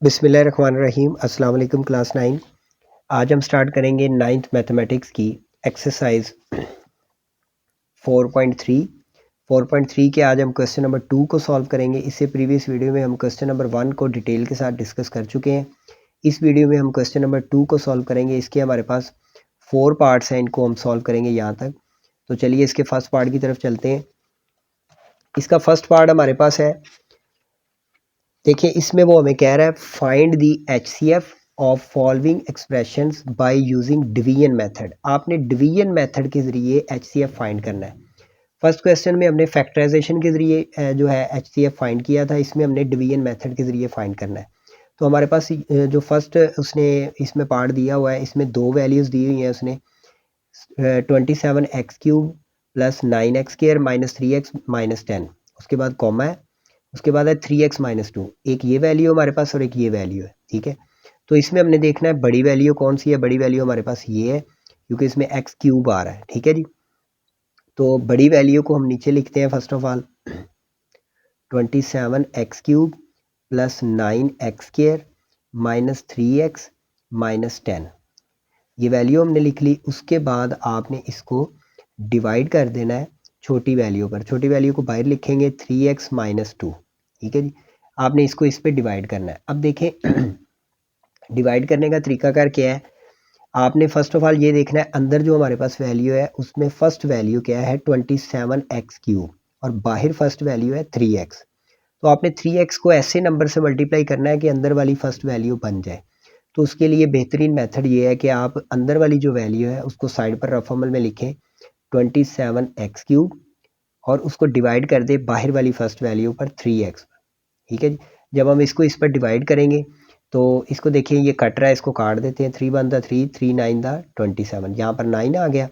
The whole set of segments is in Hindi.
बिस्मिल्लाहिर्रहमानिर्रहीम। अस्सलाम वालेकुम क्लास 9। आज हम स्टार्ट करेंगे 9th मैथमेटिक्स की एक्सरसाइज 4.3। 4.3 के आज हम क्वेश्चन नंबर 2 को सॉल्व करेंगे। इससे प्रीवियस वीडियो में हम क्वेश्चन नंबर 1 को डिटेल के साथ डिस्कस कर चुके हैं। इस वीडियो में हम क्वेश्चन नंबर 2 को सॉल्व करेंगे। इसके हमारे पास 4 पार्ट्स हैं, इनको हम सॉल्व करेंगे यहाँ तक। तो चलिए इसके फर्स्ट पार्ट की तरफ चलते हैं। इसका फर्स्ट पार्ट हमारे पास है, देखिए इसमें वो हमें कह रहा है find the HCF of following expressions by using division method. आपने डिवीजन मेथड के ज़रिए HCF फाइंड करना है। फर्स्ट क्वेश्चन में हमने फैक्टराइजेशन के ज़रिए जो है HCF फाइंड किया था, इसमें हमने डिवीजन मेथड के ज़रिए फाइंड करना है। तो हमारे पास जो फर्स्ट उसने इसमें पार्ट दिया हुआ है, इसमें दो वैल्यूज़ दी हुई हैं उसने, 27x³ plus 9x² minus 3x minus 10, उसके बाद कॉमा है, उसके बाद है 3x-2। एक ये वैल्यू हमारे पास और एक ये वैल्यू है, ठीक है। तो इसमें हमने देखना है बड़ी वैल्यू कौन सी है। बड़ी वैल्यू हमारे पास ये है क्योंकि इसमें x³ आ रहा है, ठीक है जी। तो बड़ी वैल्यू को हम नीचे लिखते हैं। First of all 27x³ plus 9x² minus 3x minus 10, ये वैल्यू हमने लिख ली। उसके बाद आपने इसको डिवाइड कर देना है छोटी वैल्यू पर। छोटी वैल्यू को बाहर लिखेंगे 3x-2, ठीक है जी। आपने इसको इस पे डिवाइड करना है। अब देखें डिवाइड करने का तरीकाकार क्या है। आपने फर्स्ट ऑफ ऑल ये देखना है अंदर जो हमारे पास वैल्यू है उसमें फर्स्ट वैल्यू क्या है 27x³ और बाहर फर्स्ट वैल्यू है 3x। तो आपने 3x को ऐसे नंबर से मल्टीप्लाई करना है कि अंदर वाली फर्स्ट वैल्यू बन जाए। तो उसके लिए बेहतरीन मेथड ये है कि आप अंदर वाली जो वैल्यू है उसको साइड पर रफ फॉर्मूले में लिखें 27x³ और उसको डिवाइड कर दे बाहर वाली फर्स्ट वैल्यू पर 3x, ठीक है जी। जब हम इसको इस पर डिवाइड करेंगे तो इसको देखिए ये कट रहा है, इसको काट देते हैं। 3 1 3, 3 9 27, यहाँ पर 9 आ गया।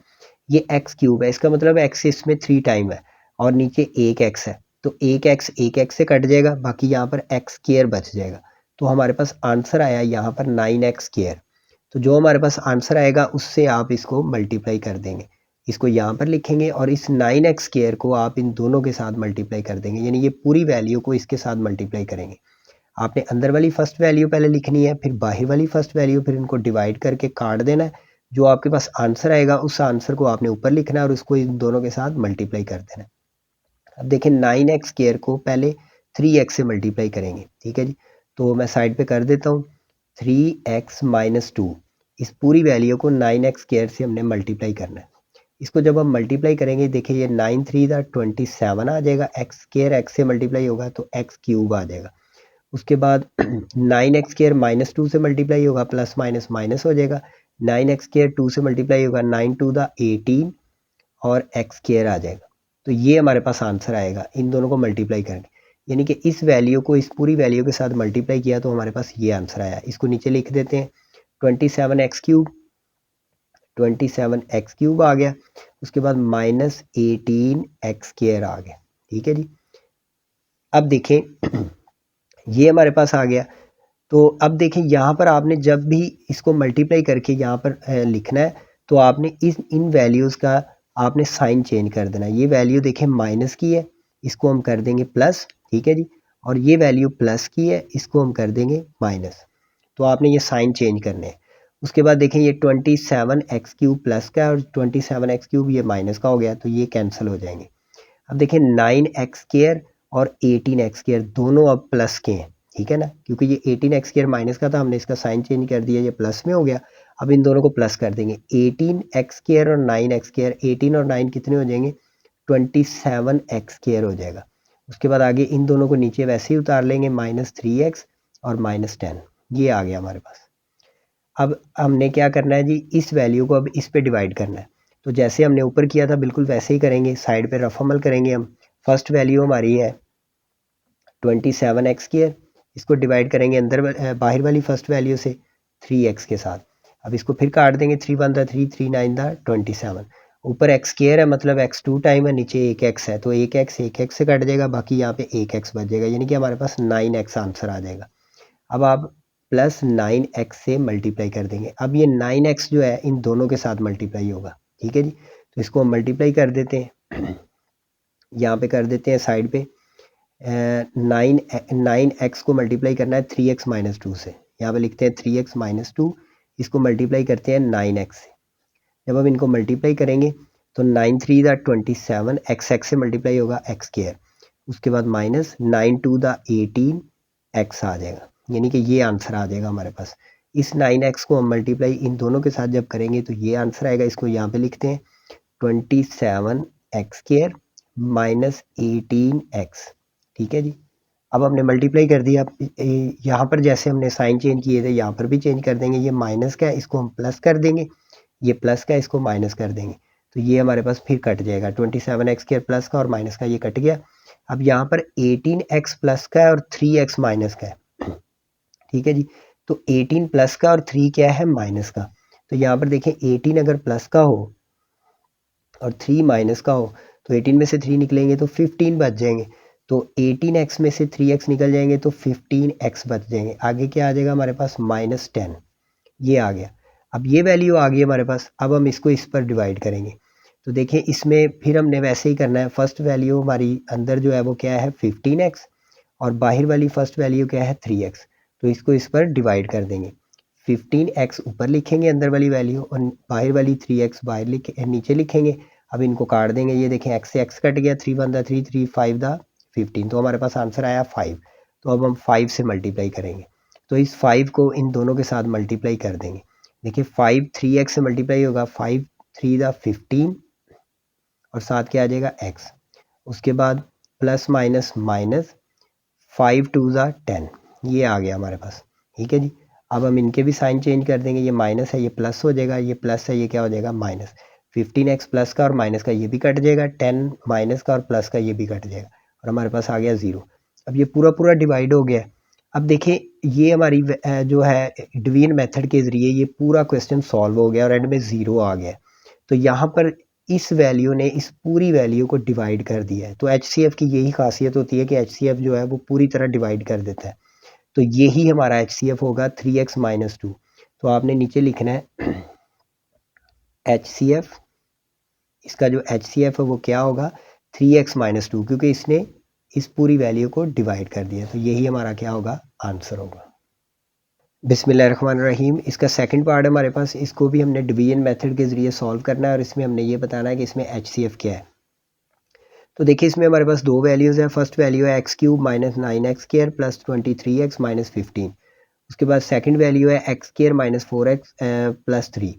ये x³ है, इसका मतलब x इसमें 3 टाइम है और नीचे एक x है, तो एक x से कट जाएगा, बाकी यहाँ पर x² बच जाएगा। तो हमारे पास आंसर आया यहाँ पर 9x²। तो जो हमारे पास आंसर आएगा उससे आप इसको मल्टीप्लाई कर देंगे। इसको यहाँ पर लिखेंगे और इस 9x² को आप इन दोनों के साथ मल्टीप्लाई कर देंगे, यानी ये पूरी वैल्यू को इसके साथ मल्टीप्लाई करेंगे। आपने अंदर वाली फर्स्ट वैल्यू पहले लिखनी है, फिर बाहर वाली फर्स्ट वैल्यू, फिर इनको डिवाइड करके काट देना है। जो आपके पास आंसर आएगा उस आंसर को आपने ऊपर लिखना है और उसको इन दोनों के साथ मल्टीप्लाई कर देना है। अब देखें 9x² को पहले 3x से मल्टीप्लाई करेंगे, ठीक है जी। तो मैं साइड पे कर देता हूँ 3x-2। इस पूरी वैल्यू को 9x² से हमने मल्टीप्लाई करना है। इसको जब हम मल्टीप्लाई करेंगे देखिए ये 9 3 27 आ जाएगा। x² x से मल्टीप्लाई होगा तो x³ आ जाएगा। उसके बाद 9x² -2 से मल्टीप्लाई होगा, प्लस माइनस माइनस हो जाएगा। 9x² 2 से मल्टीप्लाई होगा, 9 2 18 और x² आ जाएगा। तो ये हमारे पास आंसर आएगा इन दोनों को मल्टीप्लाई करके, यानी कि इस वैल्यू को इस पूरी वैल्यू के साथ मल्टीप्लाई किया तो हमारे पास ये आंसर आया। इसको नीचे लिख देते हैं 27x³ 27x³ आ गया। उसके बाद -18x² आ गया, ठीक है जी। अब देखें ये हमारे पास आ गया। तो अब देखें यहाँ पर आपने जब भी इसको मल्टीप्लाई करके यहाँ पर लिखना है तो आपने इन वैल्यूज़ का आपने साइन चेंज कर देना है। ये वैल्यू देखें माइनस की है, इसको हम कर देंगे प्लस, ठीक है जी। और ये वैल्यू प्लस की है, इसको हम कर देंगे माइनस। तो आपने ये साइन चेंज करने हैं। उसके बाद देखें ये 27x³ प्लस का और 27x³ ये माइनस का हो गया, तो ये कैंसिल हो जाएंगे। अब देखें 9x² और 18x² दोनों अब प्लस के हैं, ठीक है ना, क्योंकि ये 18x² माइनस का था, हमने इसका साइन चेंज कर दिया, ये प्लस में हो गया। अब इन दोनों को प्लस कर देंगे 18x² और 9x²। 18 और 9 कितने हो जाएंगे 27x² हो जाएगा। उसके बाद आगे इन दोनों को नीचे वैसे ही उतार लेंगे, -3x और -10, ये आ गया हमारे पास। अब हमने क्या करना है जी, इस वैल्यू को अब इस पे डिवाइड करना है। तो जैसे हमने ऊपर किया था बिल्कुल वैसे ही करेंगे, साइड पे रफ अमल करेंगे हम। फर्स्ट वैल्यू हमारी है 27x², इसको डिवाइड करेंगे अंदर बाहर वाली फर्स्ट वैल्यू से 3x के साथ। अब इसको फिर काट देंगे, 3 1 3, 3 9 27। ऊपर x² है मतलब x2 टाइम है, नीचे एक x है, तो एक x से कट जाएगा, बाकी यहाँ पे एक x बच जाएगा, यानी कि हमारे पास 9x आंसर आ जाएगा। अब आप प्लस 9x से मल्टीप्लाई कर देंगे। अब ये 9x जो है इन दोनों के साथ मल्टीप्लाई होगा, ठीक है जी। तो इसको हम मल्टीप्लाई कर देते हैं, यहाँ पे कर देते हैं साइड पे। नाइन एक्स को मल्टीप्लाई करना है 3x-2 से। यहाँ पे लिखते हैं 3x-2, इसको मल्टीप्लाई करते हैं 9x से। जब हम इनको मल्टीप्लाई करेंगे तो 9 3 दा 27, एक्स से मल्टीप्लाई होगा एक्स स्क्वायर, उसके बाद माइनस 9 2 दा 18 एक्स आ जाएगा, यानी कि ये आंसर आ जाएगा हमारे पास। इस 9x को हम मल्टीप्लाई इन दोनों के साथ जब करेंगे तो ये आंसर आएगा। इसको यहाँ पे लिखते हैं 27 एक्स स्क्वायर माइनस 18 एक्स। ठीक है जी, अब हमने मल्टीप्लाई कर दिया। यहाँ पर जैसे हमने साइन चेंज किए थे यहाँ पर भी चेंज कर देंगे। ये माइनस का है, इसको हम प्लस कर देंगे, ये प्लस का है, इसको माइनस कर देंगे, तो ये हमारे पास फिर कट जाएगा। 27 एक्स स्क्वायर प्लस का और माइनस का ये कट गया। अब यहाँ पर 18 एक्स प्लस का है और 3 एक्स माइनस का है। ठीक है जी, तो 18 प्लस का और 3 क्या है, माइनस का। तो यहाँ पर देखें 18 अगर प्लस का हो और 3 माइनस का हो तो 18 में से 3 निकलेंगे तो 15 बच जाएंगे। तो 18x में से 3x निकल जाएंगे तो 15x बच जाएंगे। आगे क्या आ जाएगा हमारे पास, -10, ये आ गया। अब ये वैल्यू आ गई हमारे पास। अब हम इसको इस पर डिवाइड करेंगे तो देखें इसमें फिर हमने वैसे ही करना है। फर्स्ट वैल्यू हमारी अंदर जो है वो क्या है, 15x, और बाहर वाली फर्स्ट वैल्यू क्या है, 3x। तो इसको इस पर डिवाइड कर देंगे। 15x ऊपर लिखेंगे अंदर वाली वैल्यू, और बाहर वाली 3x बाहर नीचे लिखेंगे। अब इनको काट देंगे, ये देखें x से x कट गया, 3 1 दा 3, 3 5 दा 15, तो हमारे पास आंसर आया 5। तो अब हम 5 से मल्टीप्लाई करेंगे, तो इस 5 को इन दोनों के साथ मल्टीप्लाई कर देंगे। देखिए 5 3x से मल्टीप्लाई होगा, 5 3 दा 15, और साथ क्या आ जाएगा x। उसके बाद प्लस माइनस माइनस, 5 2 दा 10, ये आ गया हमारे पास। ठीक है जी, अब हम इनके भी साइन चेंज कर देंगे। ये माइनस है, ये प्लस हो जाएगा, ये प्लस है, ये क्या हो जाएगा, माइनस। 15x प्लस का और माइनस का ये भी कट जाएगा, 10 माइनस का और प्लस का ये भी कट जाएगा, और हमारे पास आ गया 0। अब ये पूरा पूरा डिवाइड हो गया। अब देखिए ये हमारी जो है डिवीजन मेथड के ज़रिए ये पूरा क्वेश्चन सॉल्व हो गया और एंड में 0 आ गया। तो यहाँ पर इस वैल्यू ने इस पूरी वैल्यू को डिवाइड कर दिया है। तो HCF की यही खासियत होती है कि HCF जो है वो पूरी तरह डिवाइड कर देता है। तो यही हमारा HCF होगा 3x-2। तो आपने नीचे लिखना है HCF, इसका जो HCF है वो क्या होगा, 3x-2, क्योंकि इसने इस पूरी वैल्यू को डिवाइड कर दिया। तो यही हमारा क्या होगा, आंसर होगा। बिस्मिल्लाहिर्रहमानिर्रहीम। इसका सेकंड पार्ट है हमारे पास, इसको भी हमने डिवीजन मेथड के ज़रिए सॉल्व करना है, और इसमें हमने ये बताना है कि इसमें HCF क्या है। तो देखिए इसमें हमारे पास दो वैल्यूज़ हैं। फर्स्ट वैल्यू है x³ minus 9x² plus 23x minus 15। उसके बाद सेकंड वैल्यू है x² माइनस 4x प्लस 3।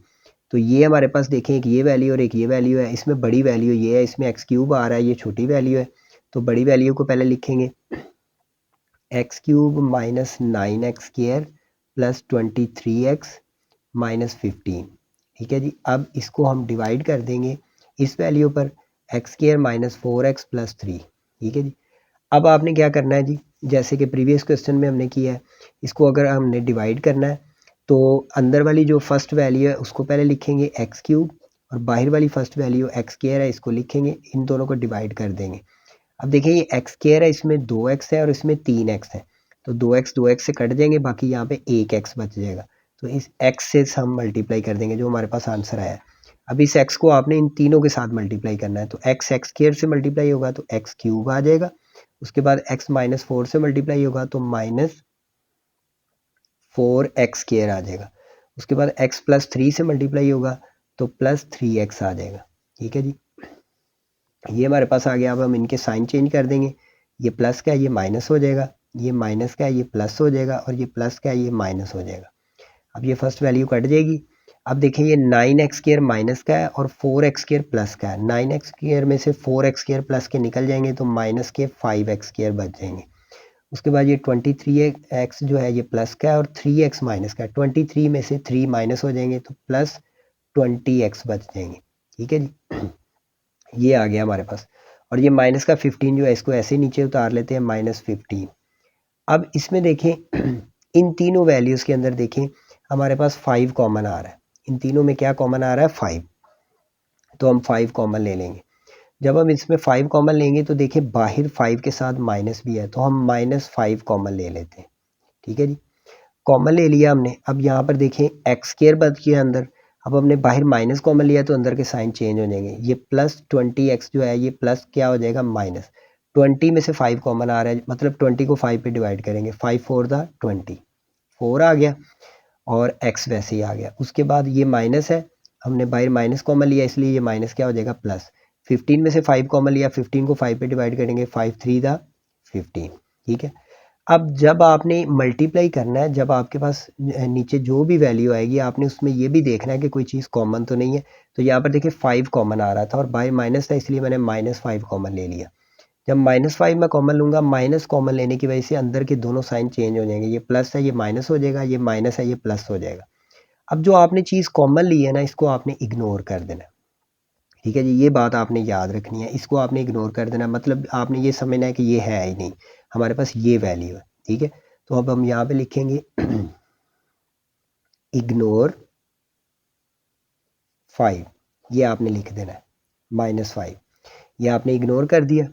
तो ये हमारे पास देखें एक ये वैल्यू और एक ये वैल्यू है। इसमें बड़ी वैल्यू ये है, इसमें x³ आ रहा है, ये छोटी वैल्यू है। तो बड़ी वैल्यू को पहले लिखेंगे, x³ minus 9x² plus 23x minus 15। ठीक है जी, अब इसको हम डिवाइड कर देंगे इस वैल्यू पर, x² माइनस 4x प्लस 3। ठीक है जी, अब आपने क्या करना है जी, जैसे कि प्रीवियस क्वेश्चन में हमने किया है, इसको अगर हमने डिवाइड करना है तो अंदर वाली जो फर्स्ट वैल्यू है उसको पहले लिखेंगे x³ और बाहर वाली फर्स्ट वैल्यू x² है इसको लिखेंगे, इन दोनों को डिवाइड कर देंगे। अब देखिए ये x² है, इसमें 2x है और इसमें 3x है, तो 2x से कट जाएंगे, बाकी यहाँ पे 1x बच जाएगा। तो इस x से हम मल्टीप्लाई कर देंगे, जो हमारे पास आंसर आया। अब इस x को आपने इन तीनों के साथ मल्टीप्लाई करना है। तो x x² से मल्टीप्लाई होगा तो x³ आ जाएगा। उसके बाद x माइनस 4 से मल्टीप्लाई होगा तो माइनस 4x² आ जाएगा। उसके बाद x प्लस 3 से मल्टीप्लाई होगा तो प्लस 3x आ जाएगा। ठीक है जी, ये हमारे पास आ गया। अब हम इनके साइन चेंज कर देंगे, ये प्लस का है ये माइनस हो जाएगा, ये माइनस का है ये प्लस हो जाएगा, और ये प्लस का है ये माइनस हो जाएगा। अब ये फर्स्ट वैल्यू कट जाएगी। अब देखें ये 9x² माइनस का है और 4x² प्लस का है। 9x² में से 4x² प्लस के निकल जाएंगे तो माइनस के 5x² बच जाएंगे। उसके बाद ये 23x जो है ये प्लस का है और 3x माइनस का है। 23 में से 3 माइनस हो जाएंगे तो प्लस 20x बच जाएंगे। ठीक है जी, ये आ गया हमारे पास। और ये माइनस का 15 जो है इसको ऐसे नीचे उतार लेते हैं, -15। अब इसमें देखें इन तीनों वैल्यूज़ के अंदर देखें हमारे पास 5 कॉमन आ रहा है। इन तीनों में क्या कॉमन आ रहा है, 5। तो हम 5 कॉमन ले लेंगे। जब हम इसमें 5 कॉमन लेंगे तो देखिए बाहर 5 के साथ माइनस भी है, तो हम -5 कॉमन ले लेते हैं। ठीक है जी, कॉमन ले लिया हमने। अब यहाँ पर देखें x² बच गया अंदर। अब हमने बाहर माइनस कॉमन लिया तो अंदर के साइन चेंज हो जाएंगे। ये प्लस 20x जो है ये प्लस क्या हो जाएगा, माइनस। 20 में से 5 कॉमन आ रहा है, मतलब 20 को 5 पे डिवाइड करेंगे, 5 4 द 20, 4 आ गया और x वैसे ही आ गया। उसके बाद ये माइनस है, हमने बाहर माइनस कॉमन लिया इसलिए ये माइनस क्या हो जाएगा प्लस। 15 में से 5 कॉमन लिया, 15 को 5 पे डिवाइड करेंगे, 5 3 द 15, ठीक है। अब जब आपने मल्टीप्लाई करना है, जब आपके पास नीचे जो भी वैल्यू आएगी आपने उसमें ये भी देखना है कि कोई चीज़ कॉमन तो नहीं है। तो यहाँ पर देखिए 5 कॉमन आ रहा था और बाहर माइनस था इसलिए मैंने -5 कॉमन ले लिया। जब -5 मैं कॉमन लूँगा, माइनस कॉमन लेने की वजह से अंदर के दोनों साइन चेंज हो जाएंगे, ये प्लस है ये माइनस हो जाएगा, ये माइनस है ये प्लस हो जाएगा। अब जो आपने चीज़ कॉमन ली है ना, इसको आपने इग्नोर कर देना है, ठीक है जी। ये बात आपने याद रखनी है, इसको आपने इग्नोर कर देना, मतलब आपने ये समझना है कि ये है ही नहीं, हमारे पास ये वैल्यू है, ठीक है। तो अब हम यहाँ पे लिखेंगे इग्नोर 5, ये आपने लिख देना है -5, ये आपने इग्नोर कर दिया।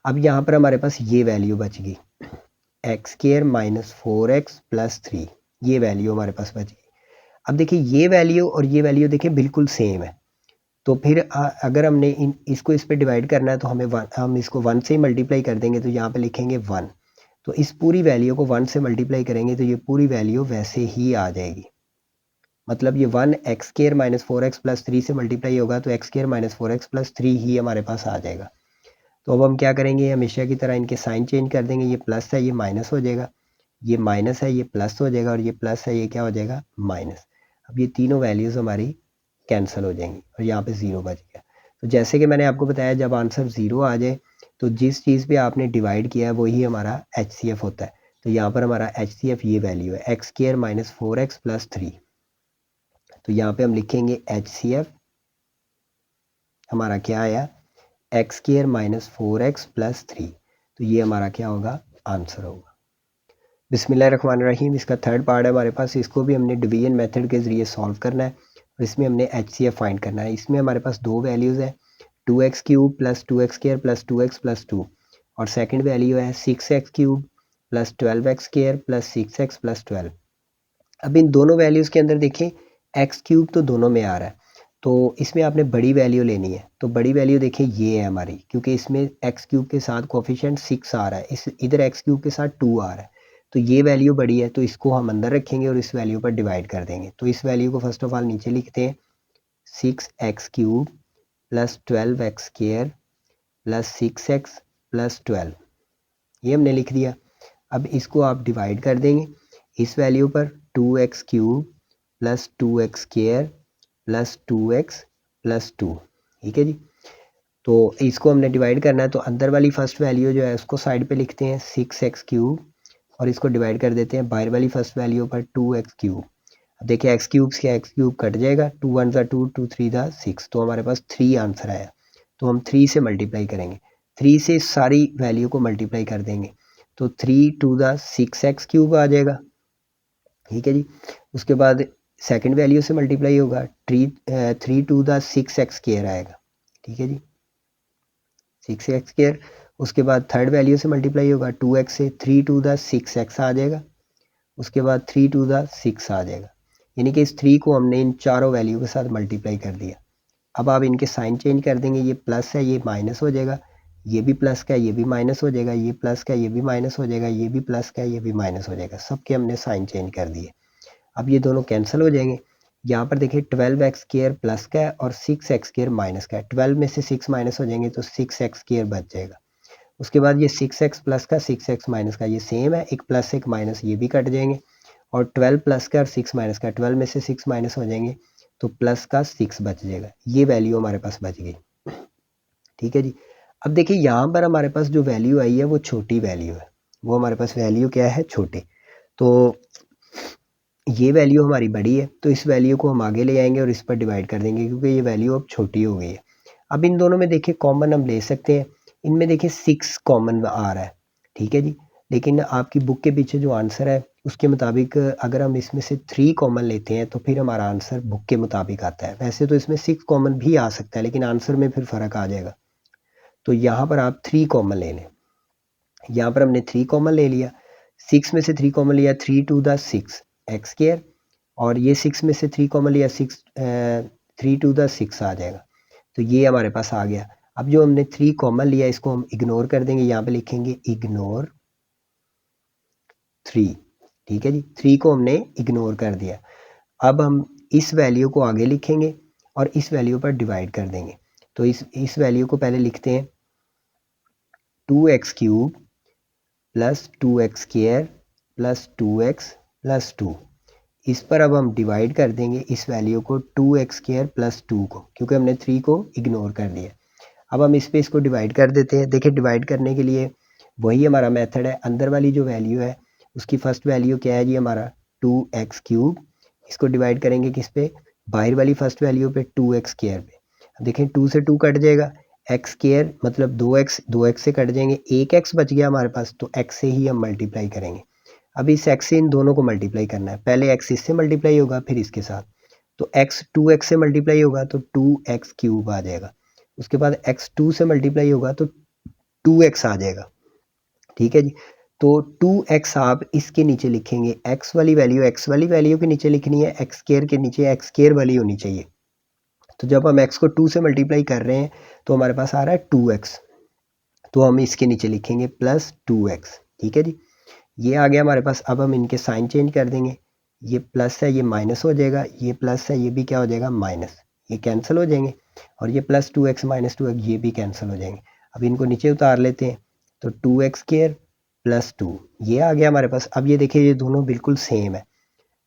अब यहाँ पर हमारे पास ये वैल्यू बच गई x² -4x + 3, ये वैल्यू हमारे पास बच गई। अब देखिए ये वैल्यू और ये वैल्यू देखिए बिल्कुल सेम है, तो फिर अगर हमने इसको इस पे डिवाइड करना है तो हम इसको 1 से ही मल्टीप्लाई कर देंगे, तो यहाँ पे लिखेंगे 1। तो इस पूरी वैल्यू को 1 से मल्टीप्लाई करेंगे तो ये पूरी वैल्यू वैसे ही आ जाएगी, मतलब ये 1 x² -4x + 3 से मल्टीप्लाई होगा तो x² -4x + 3 ही हमारे पास आ जाएगा। तो अब हम क्या करेंगे, हमेशा की तरह इनके साइन चेंज कर देंगे, ये प्लस है ये माइनस हो जाएगा, ये माइनस है ये प्लस हो जाएगा और ये प्लस है ये क्या हो जाएगा माइनस। अब ये तीनों वैल्यूज़ हमारी कैंसिल हो जाएंगी और यहाँ पे 0 बच गया। तो जैसे कि मैंने आपको बताया, जब आंसर 0 आ जाए तो जिस चीज़ पे आपने डिवाइड किया है वही हमारा HCF होता है। तो यहाँ पर हमारा HCF ये वैल्यू है x² -4x + 3। तो यहाँ पे हम लिखेंगे HCF हमारा क्या आया, x² -4x + 3। तो ये हमारा क्या होगा, आंसर होगा। बिस्मिल्लाहिर्रहमानिर्रहीम, इसका थर्ड पार्ट है हमारे पास, इसको भी हमने डिवीजन मेथड के ज़रिए सॉल्व करना है और इसमें हमने HCF फाइंड करना है। इसमें हमारे पास दो वैल्यूज़ है, 2x³ + 2x² + 2x + 2 और सेकंड वैल्यू है 6x³ + 12x² + 6x + 12। अब इन दोनों वैल्यूज़ के अंदर देखें x³ तो दोनों में आ रहा है, तो इसमें आपने बड़ी वैल्यू लेनी है। तो बड़ी वैल्यू देखिए ये है हमारी, क्योंकि इसमें x³ के साथ कोफिशिएंट 6 आ रहा है, इस इधर x³ के साथ 2 आ रहा है, तो ये वैल्यू बड़ी है, तो इसको हम अंदर रखेंगे और इस वैल्यू पर डिवाइड कर देंगे। तो इस वैल्यू को फर्स्ट ऑफ ऑल नीचे लिखते हैं, 6x³ + 12x² + 6x + 12, ये हमने लिख दिया। अब इसको आप डिवाइड कर देंगे इस वैल्यू पर, 2x³ + 2x² + 2x + 2, ठीक है जी। तो इसको हमने डिवाइड करना है, तो अंदर वाली फर्स्ट वैल्यू जो है उसको साइड पे लिखते हैं 6x³ और इसको डिवाइड कर देते हैं बाहर वाली फर्स्ट वैल्यू पर 2x³। अब देखिए x³ से x³ कट जाएगा, 2 1 ज़ा 2, 2 3 ज़ा 6, तो हमारे पास 3 आंसर आया। तो हम 3 से मल्टीप्लाई करेंगे, 3 से सारी वैल्यू को मल्टीप्लाई कर देंगे, तो 3 2 ज़ा 6x³ आ जाएगा, ठीक है जी। उसके बाद सेकंड वैल्यू से मल्टीप्लाई होगा, 3 2 ज़ा 6x² आएगा, ठीक है जी, 6x²। उसके बाद थर्ड वैल्यू से मल्टीप्लाई होगा 2x से, 3 2 ज़ा 6x आ जाएगा, उसके बाद 3 2 ज़ा 6 आ जाएगा, यानी कि इस 3 को हमने इन चारों वैल्यू के साथ मल्टीप्लाई कर दिया। अब आप इनके साइन चेंज कर देंगे, ये प्लस है ये माइनस हो जाएगा, ये भी प्लस का ये भी माइनस हो जाएगा, ये प्लस का ये भी माइनस हो जाएगा, ये भी प्लस का ये भी माइनस हो जाएगा, सबके हमने साइन चेंज कर दिए। अब ये दोनों कैंसिल हो जाएंगे। यहाँ पर देखिए 12x² प्लस का है और 6x² माइनस का है, 12 में से 6 माइनस हो जाएंगे तो 6x² बच जाएगा। उसके बाद ये 6x प्लस का 6x माइनस का ये सेम है, एक प्लस एक माइनस ये भी कट जाएंगे, और 12 प्लस का और 6 माइनस का, 12 में से 6 माइनस हो जाएंगे तो प्लस का 6 बच जाएगा, ये वैल्यू हमारे पास बच गई, ठीक है जी। अब देखिए यहाँ पर हमारे पास जो वैल्यू आई है वो छोटी वैल्यू है, वो हमारे पास वैल्यू क्या है, छोटे। तो ये वैल्यू हमारी बड़ी है, तो इस वैल्यू को हम आगे ले आएंगे और इस पर डिवाइड कर देंगे, क्योंकि ये वैल्यू अब छोटी हो गई है। अब इन दोनों में देखिए कॉमन हम ले सकते हैं, इनमें देखिए 6 कॉमन आ रहा है, ठीक है जी। लेकिन आपकी बुक के पीछे जो आंसर है उसके मुताबिक अगर हम इसमें से 3 कॉमन लेते हैं तो फिर हमारा आंसर बुक के मुताबिक आता है। वैसे तो इसमें 6 कॉमन भी आ सकता है, लेकिन आंसर में फिर फ़र्क आ जाएगा। तो यहाँ पर आप 3 कॉमन ले लें, यहाँ पर हमने 3 कॉमन ले लिया, 6 में से 3 कॉमन लिया, 3 2 ज़ा 6 x², और ये 6 में से 3 कॉमन लिया, 3 2 ज़ा 6 आ जाएगा, तो ये हमारे पास आ गया। अब जो हमने 3 कॉमन लिया इसको हम इग्नोर कर देंगे, यहाँ पे लिखेंगे इग्नोर 3, ठीक है जी, 3 को हमने इग्नोर कर दिया। अब हम इस वैल्यू को आगे लिखेंगे और इस वैल्यू पर डिवाइड कर देंगे। तो इस वैल्यू को पहले लिखते हैं 2x³ plus 2x² plus 2x plus 2। इस पर अब हम डिवाइड कर देंगे इस वैल्यू को 2x² प्लस 2 को, क्योंकि हमने 3 को इग्नोर कर दिया। अब हम इस पे इसको डिवाइड कर देते हैं। देखिए डिवाइड करने के लिए वही हमारा मेथड है। अंदर वाली जो वैल्यू है उसकी फर्स्ट वैल्यू क्या है जी हमारा 2x³। इसको डिवाइड करेंगे किस पे, बाहर वाली फर्स्ट वैल्यू पे 2x² पे। अब देखें 2 से 2 कट जाएगा, x² मतलब 2x से कट जाएंगे, एक x बच गया हमारे पास, तो x से ही हम मल्टीप्लाई करेंगे। अब इस x से इन दोनों को मल्टीप्लाई करना है, पहले x इससे मल्टीप्लाई होगा फिर इसके साथ, तो x 2x से मल्टीप्लाई होगा तो 2x³ आ जाएगा। उसके बाद x 2 से मल्टीप्लाई होगा तो 2x आ जाएगा, ठीक है जी। तो 2x आप इसके नीचे लिखेंगे, x वाली वैल्यू के नीचे लिखनी है, x² के नीचे x² वाली होनी चाहिए। तो जब हम x को 2 से मल्टीप्लाई कर रहे हैं तो हमारे पास आ रहा है 2x, तो हम इसके नीचे लिखेंगे प्लस 2x, ठीक है जी। ये आ गया हमारे पास। अब हम इनके साइन चेंज कर देंगे, ये प्लस है ये माइनस हो जाएगा, ये प्लस है ये भी क्या हो जाएगा माइनस, ये कैंसिल हो जाएंगे, और ये प्लस 2x माइनस 2x ये भी कैंसिल हो जाएंगे। अब इनको नीचे उतार लेते हैं, तो 2x² प्लस 2 ये आ गया हमारे पास। अब ये देखिए ये दोनों बिल्कुल सेम है,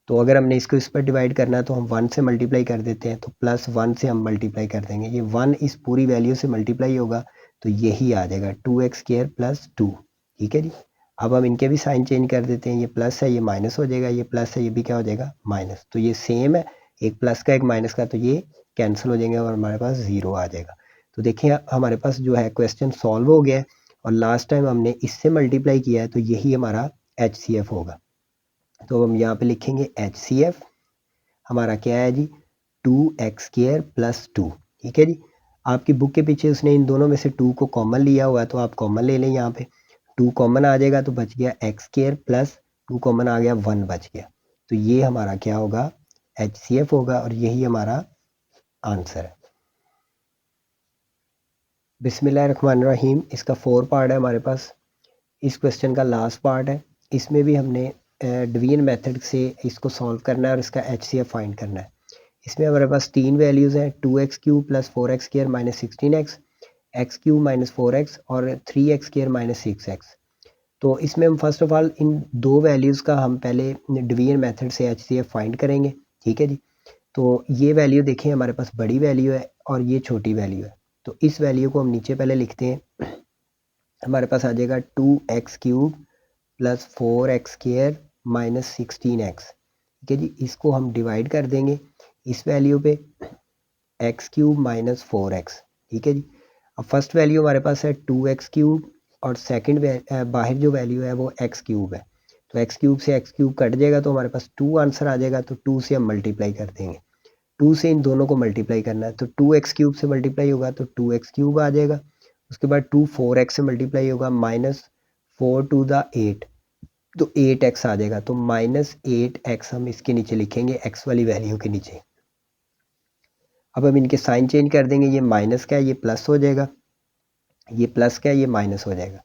तो अगर हमने इसको इस पर डिवाइड करना है तो हम 1 से मल्टीप्लाई कर देते हैं, तो प्लस 1 से हम मल्टीप्लाई कर देंगे, ये 1 इस पूरी वैल्यू से मल्टीप्लाई होगा तो यही आ जाएगा 2x² प्लस 2, ठीक है जी। अब हम इनके भी साइन चेंज कर देते हैं, ये प्लस है ये माइनस हो जाएगा, ये प्लस है ये भी क्या हो जाएगा माइनस, तो ये सेम है, एक प्लस का एक माइनस का, तो ये कैंसिल हो जाएंगे और हमारे पास 0 आ जाएगा। तो देखिए हमारे पास जो है क्वेश्चन सॉल्व हो गया है, और लास्ट टाइम हमने इससे मल्टीप्लाई किया है तो यही हमारा HCF होगा। तो हम यहाँ पे लिखेंगे HCF हमारा क्या है जी 2x² प्लस 2, ठीक है जी। आपकी बुक के पीछे उसने इन दोनों में से 2 को कॉमन लिया हुआ है, तो आप कॉमन ले लें, यहाँ पे 2 कॉमन आ जाएगा तो बच गया x² प्लस 2 कॉमन आ गया 1 बच गया, तो ये हमारा क्या होगा HCF होगा, और यही हमारा आंसर है। बिस्मिल्लाहिर्रहमानिर्रहीम। इसका 4 पार्ट है हमारे पास, इस क्वेश्चन का लास्ट पार्ट है। इसमें भी हमने डिवीजन मेथड से इसको सॉल्व करना है और इसका HCF फाइंड करना है। इसमें हमारे पास 3 वैल्यूज़ हैं, 2x³ plus 4x² minus 16x, x³ minus 4x और 3x² माइनस 6x। तो इसमें हम फर्स्ट ऑफ ऑल इन दो वैल्यूज़ का हम पहले डिवीजन मेथड से HCF फाइंड करेंगे, ठीक है जी। तो ये वैल्यू देखें हमारे पास बड़ी वैल्यू है और ये छोटी वैल्यू है, तो इस वैल्यू को हम नीचे पहले लिखते हैं। हमारे पास आ जाएगा 2x³ plus 4x² minus 16x, ठीक है जी। इसको हम डिवाइड कर देंगे इस वैल्यू पे x³ माइनस 4x, ठीक है जी। अब फर्स्ट वैल्यू हमारे पास है 2x³ और सेकंड बाहर जो वैल्यू है वो x³ है, तो x³ से x³ कट जाएगा तो हमारे पास 2 आंसर आ जाएगा, तो 2 से हम मल्टीप्लाई कर देंगे, 2 से इन दोनों को मल्टीप्लाई करना है, तो 2x³ से मल्टीप्लाई होगा तो 2x³ आ जाएगा। उसके बाद 2 4x से मल्टीप्लाई होगा, माइनस 4 टू द 8, तो 8x आ जाएगा, तो माइनस 8x हम इसके नीचे लिखेंगे x वाली वैल्यू के नीचे। अब हम इनके साइन चेंज कर देंगे, ये माइनस का है ये प्लस हो जाएगा, ये प्लस का है ये माइनस हो जाएगा,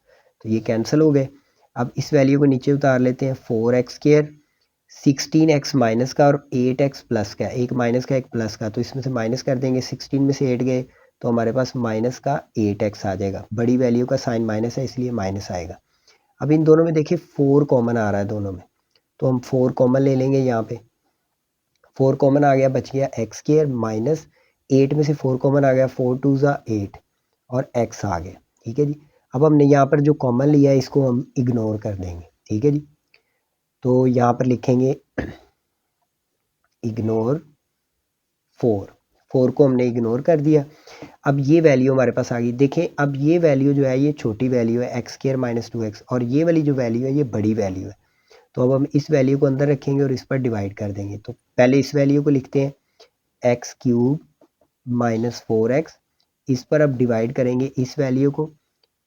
तो ये कैंसिल हो गए। अब इस वैल्यू को नीचे उतार लेते हैं, 4x², 16x माइनस का और 8x प्लस का, एक माइनस का एक प्लस का, तो इसमें से माइनस कर देंगे, 16 में से 8 गए तो हमारे पास माइनस का 8x आ जाएगा। बड़ी वैल्यू का साइन माइनस है इसलिए माइनस आएगा। अब इन दोनों में देखिए 4 कॉमन आ रहा है दोनों में, तो हम 4 कॉमन ले लेंगे, यहाँ पे 4 कॉमन आ गया, बच गया x² माइनस 8 में से 4 कॉमन आ गया, 4 टू ज़ा 8 और x आ गया, ठीक है जी। अब हमने यहाँ पर जो कॉमन लिया है इसको हम इग्नोर कर देंगे, ठीक है जी। तो यहाँ पर लिखेंगे इग्नोर 4 को हमने इग्नोर कर दिया। अब ये वैल्यू हमारे पास आ गई, देखें अब ये वैल्यू जो है ये छोटी वैल्यू है x² माइनस 2x, और ये वाली जो वैल्यू है ये बड़ी वैल्यू है, तो अब हम इस वैल्यू को अंदर रखेंगे और इस पर डिवाइड कर देंगे। तो पहले इस वैल्यू को लिखते हैं x³ माइनस 4x, इस पर अब डिवाइड करेंगे इस वैल्यू को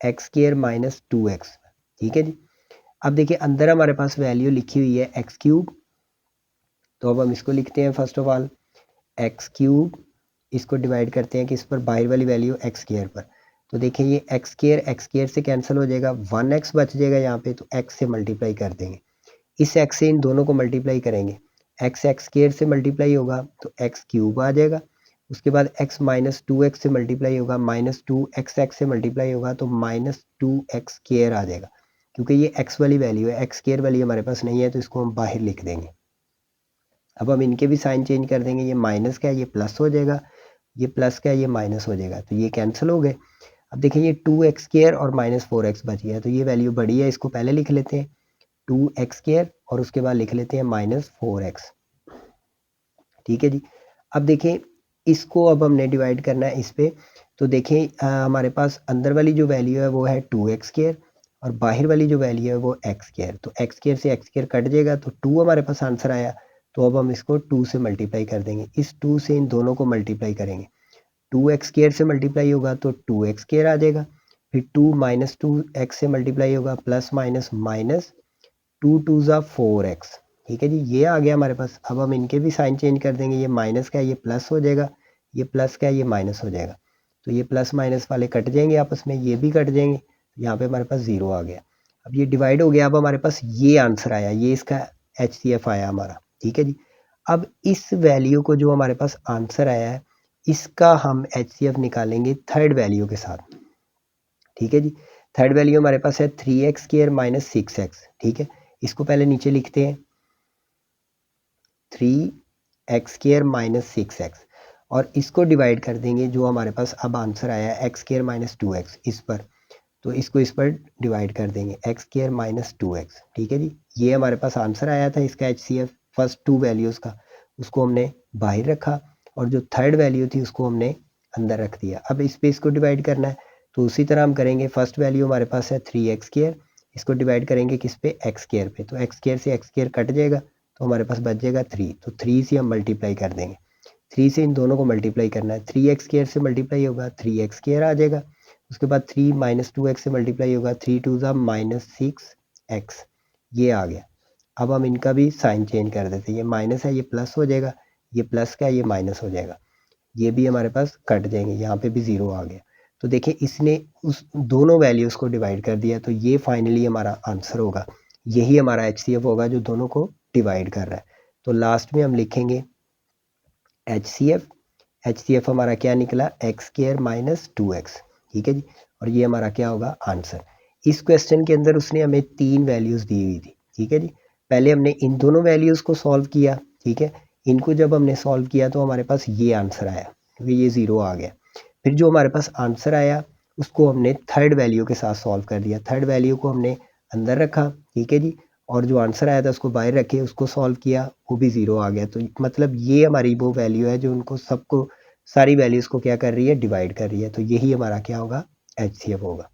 x² माइनस 2x, ठीक है जी। अब देखिए अंदर हमारे पास वैल्यू लिखी हुई है x³, तो अब हम इसको लिखते हैं फर्स्ट ऑफ ऑल x³, इसको डिवाइड करते हैं कि इस पर बाहर वाली वैल्यू x² पर, तो देखिए ये एक्स केयर से कैंसिल हो जाएगा, 1x बच जाएगा यहाँ पे, तो x से मल्टीप्लाई कर देंगे। इस x से इन दोनों को मल्टीप्लाई करेंगे, एक्स केयर से मल्टीप्लाई होगा तो एक्स क्यूब आ जाएगा। उसके बाद x माइनस 2x से मल्टीप्लाई होगा, माइनस 2x से मल्टीप्लाई होगा तो माइनस 2x केयर आ जाएगा। क्योंकि ये x वाली वैल्यू है, x केयर वाली हमारे पास नहीं है, तो इसको हम बाहर लिख देंगे। अब हम इनके भी साइन चेंज कर देंगे, ये माइनस का है ये प्लस हो जाएगा, ये प्लस का है ये माइनस हो जाएगा, तो ये कैंसिल हो गए। अब देखिए ये 2x स्क्वायर और माइनस 4x बच गया, तो ये वैल्यू बड़ी है, इसको पहले लिख लेते हैं 2x स्क्वायर और उसके बाद लिख लेते हैं माइनस 4x। ठीक है जी। अब देखें इसको अब हमने डिवाइड करना है इस पे, तो देखें हमारे पास अंदर वाली जो वैल्यू है वो है 2x स्क्वायर और बाहर वाली जो वैल्यू है वो x स्क्वायर, तो x स्क्वायर से x स्क्वायर कट जाएगा, तो 2 हमारे पास आंसर आया। तो अब हम इसको 2 से मल्टीप्लाई कर देंगे, इस 2 से इन दोनों को मल्टीप्लाई करेंगे, 2x स्क्वायर से मल्टीप्लाई होगा तो 2x स्क्वायर आ जाएगा, फिर 2 माइनस 2x से मल्टीप्लाई होगा, प्लस माइनस माइनस 2 2 ज़ा 4x। ठीक है जी, ये आ गया हमारे पास। अब हम इनके भी साइन चेंज कर देंगे, ये माइनस का है ये प्लस हो जाएगा, ये प्लस का है ये माइनस हो जाएगा, तो ये प्लस माइनस वाले कट जाएंगे आपस में, ये भी कट जाएंगे, यहाँ पे हमारे पास 0 आ गया। अब ये डिवाइड हो गया, अब हमारे पास ये आंसर आया, ये इसका HCF आया हमारा। ठीक है जी। अब इस वैल्यू को जो हमारे पास आंसर आया है इसका हम HCF निकालेंगे थर्ड वैल्यू के साथ। ठीक है जी। थर्ड वैल्यू हमारे पास है 3x स्क्वायर माइनस 6x। ठीक है, इसको पहले नीचे लिखते हैं 3x स्क्वायर माइनस 6x और इसको डिवाइड कर देंगे, जो हमारे पास अब आंसर आया है x स्क्वायर माइनस 2x इस पर, तो इसको इस पर डिवाइड कर देंगे x स्क्वायर माइनस 2x। ठीक है जी, ये हमारे पास आंसर आया था इसका HCF फर्स्ट 2 वैल्यूज़ का, उसको हमने बाहर रखा और जो थर्ड वैल्यू थी उसको हमने अंदर रख दिया। अब इस पे इसको डिवाइड करना है, तो उसी तरह हम करेंगे। फर्स्ट वैल्यू हमारे पास है 3x स्क्वायर, इसको डिवाइड करेंगे किस पे, x स्क्वायर पे, तो x स्क्वायर से x स्क्वायर कट जाएगा, तो हमारे पास बच जाएगा 3, तो 3 से हम मल्टीप्लाई कर देंगे, 3 से इन दोनों को मल्टीप्लाई करना है, 3x स्क्वायर से मल्टीप्लाई होगा 3x स्क्वायर आ जाएगा, उसके बाद 3 माइनस 2x से मल्टीप्लाई होगा, 3 2 ज़ा माइनस 6x, ये आ गया। अब हम इनका भी साइन चेंज कर देते हैं, ये माइनस है ये प्लस हो जाएगा, ये प्लस का ये माइनस हो जाएगा, ये भी हमारे पास कट जाएंगे, यहाँ पे भी 0 आ गया। तो देखिए इसने उस दोनों वैल्यूज़ को डिवाइड कर दिया, तो ये फाइनली हमारा आंसर होगा, यही हमारा HCF होगा जो दोनों को डिवाइड कर रहा है। तो लास्ट में हम लिखेंगे HCF हमारा क्या निकला, x स्क्वायर माइनस 2x। ठीक है जी, और ये हमारा क्या होगा आंसर। इस क्वेश्चन के अंदर उसने हमें 3 वैल्यूज़ दी हुई थी। ठीक है जी, पहले हमने इन दोनों वैल्यूज़ को सॉल्व किया। ठीक है, इनको जब हमने सॉल्व किया तो हमारे पास ये आंसर आया, क्योंकि ये 0 आ गया। फिर जो हमारे पास आंसर आया उसको हमने थर्ड वैल्यू के साथ सॉल्व कर दिया, थर्ड वैल्यू को हमने अंदर रखा। ठीक है जी, और जो आंसर आया था उसको बाहर रखे, उसको सॉल्व किया, वो भी 0 आ गया। तो मतलब ये हमारी वो वैल्यू है जो उनको सबको सारी वैल्यूज़ को क्या कर रही है, डिवाइड कर रही है। तो यही हमारा क्या होगा, HCF होगा।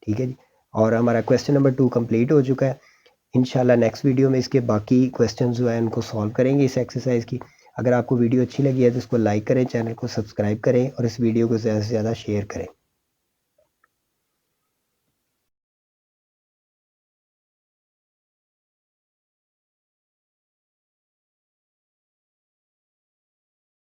ठीक है जी, और हमारा क्वेश्चन नंबर 2 कंप्लीट हो चुका है। इंशाल्लाह नेक्स्ट वीडियो में इसके बाकी क्वेश्चन जो है उनको सॉल्व करेंगे इस एक्सरसाइज की। अगर आपको वीडियो अच्छी लगी है तो इसको लाइक करें, चैनल को सब्सक्राइब करें और इस वीडियो को ज़्यादा से ज़्यादा शेयर करें।